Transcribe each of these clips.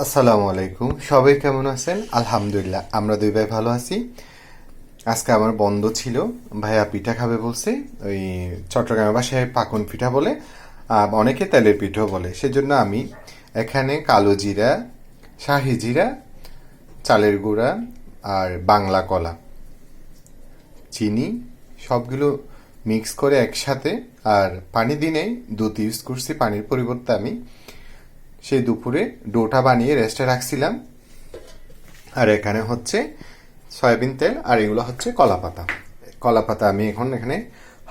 আসসালামু আলাইকুম, সবাই কেমন আছেন? আলহামদুলিল্লাহ, আমরা দুই ভাই ভালো আছি। আজকে আমার বন্ধ ছিল, ভাইয়া পিঠা খাবে বলছে। ওই চট্টগ্রামের বাসায় পাকন পিঠা বলে, অনেকে তেলের পিঠাও বলে। সেজন্য আমি এখানে কালো জিরা, শাহি জিরা, চালের গুঁড়া আর বাংলা কলা, চিনি সবগুলো মিক্স করে একসাথে, আর পানি দিনেই দুধ ইউজ করছি। পানির পরিবর্তে আমি সেই দুপুরে ডোটা বানিয়ে রেস্টে রাখছিলাম। আর এখানে হচ্ছে সয়াবিন তেল, আর এগুলো হচ্ছে কলা পাতা। কলা পাতা আমি এখন এখানে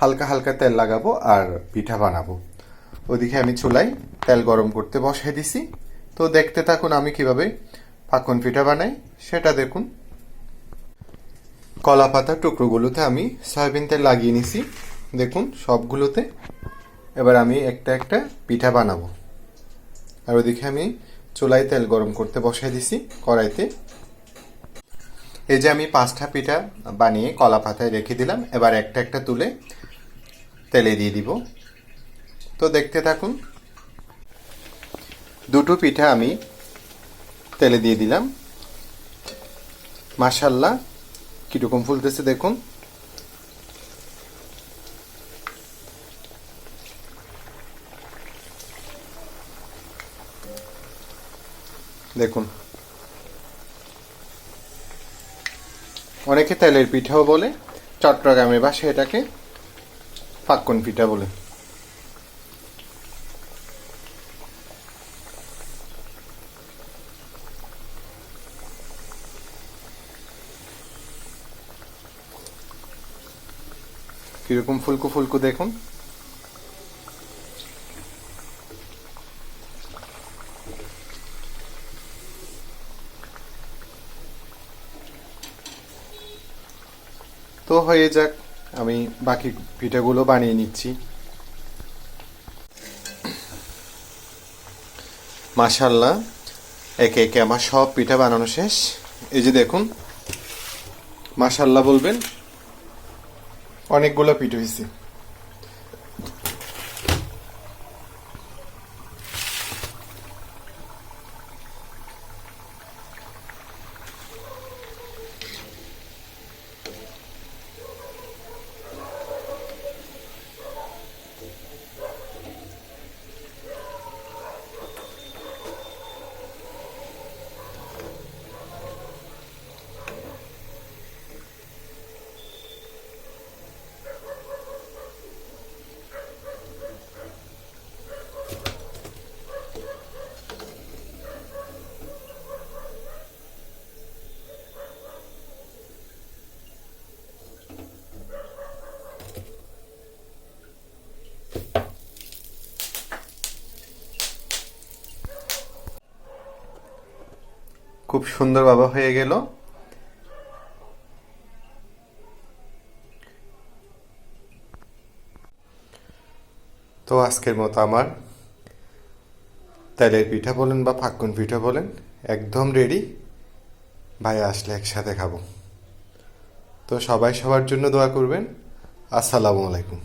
হালকা হালকা তেল লাগাবো আর পিঠা বানাবো। ওদিকে আমি চুলায় তেল গরম করতে বসাই দিছি। তো দেখতে থাকুন আমি কিভাবে পাকন পিঠা বানাই, সেটা দেখুন। কলা পাতা টুকরোগুলোতে আমি সয়াবিন তেল লাগিয়ে নিছি, দেখুন সবগুলোতে। এবার আমি একটা একটা পিঠা বানাবো। আর ওদিকে আমি চুলায় তেল গরম করতে বসাই দিছি কড়াইতে। এই যে আমি 5টা পিঠা বানিয়ে কলা পাতায় রেখে দিলাম। এবার একটা একটা তুলে তেলে দিয়ে দিব। তো দেখতে থাকুন। দুটো পিঠা আমি তেলে দিয়ে দিলাম। মাশাআল্লাহ, কিরকম ফুলতেছে দেখুন। দেখুন, অনেকে তেলের পিঠাও বলে, চট্টগ্রামের ভাষায় এটাকে পাক্কন পিঠা বলে। কিরকম ফুলকো ফুলকো দেখুন। তো হয়ে যাক, আমি বাকি পিঠাগুলো বানিয়ে নিচ্ছি। মাশাআল্লাহ, একে একে আমার সব পিঠা বানানো শেষ। এই যে দেখুন, মাশাআল্লাহ বলবেন, অনেকগুলো পিঠা হয়েছে। খুব সুন্দর বাবা হয়ে গেল। তো আজকের মতো আমার তেলের পিঠা বলেন বা ফাক্কুন পিঠা বলেন একদম রেডি। ভাই আসলে একসাথে খাবো। তো সবাই সবার জন্য দোয়া করবেন। আসসালামু আলাইকুম।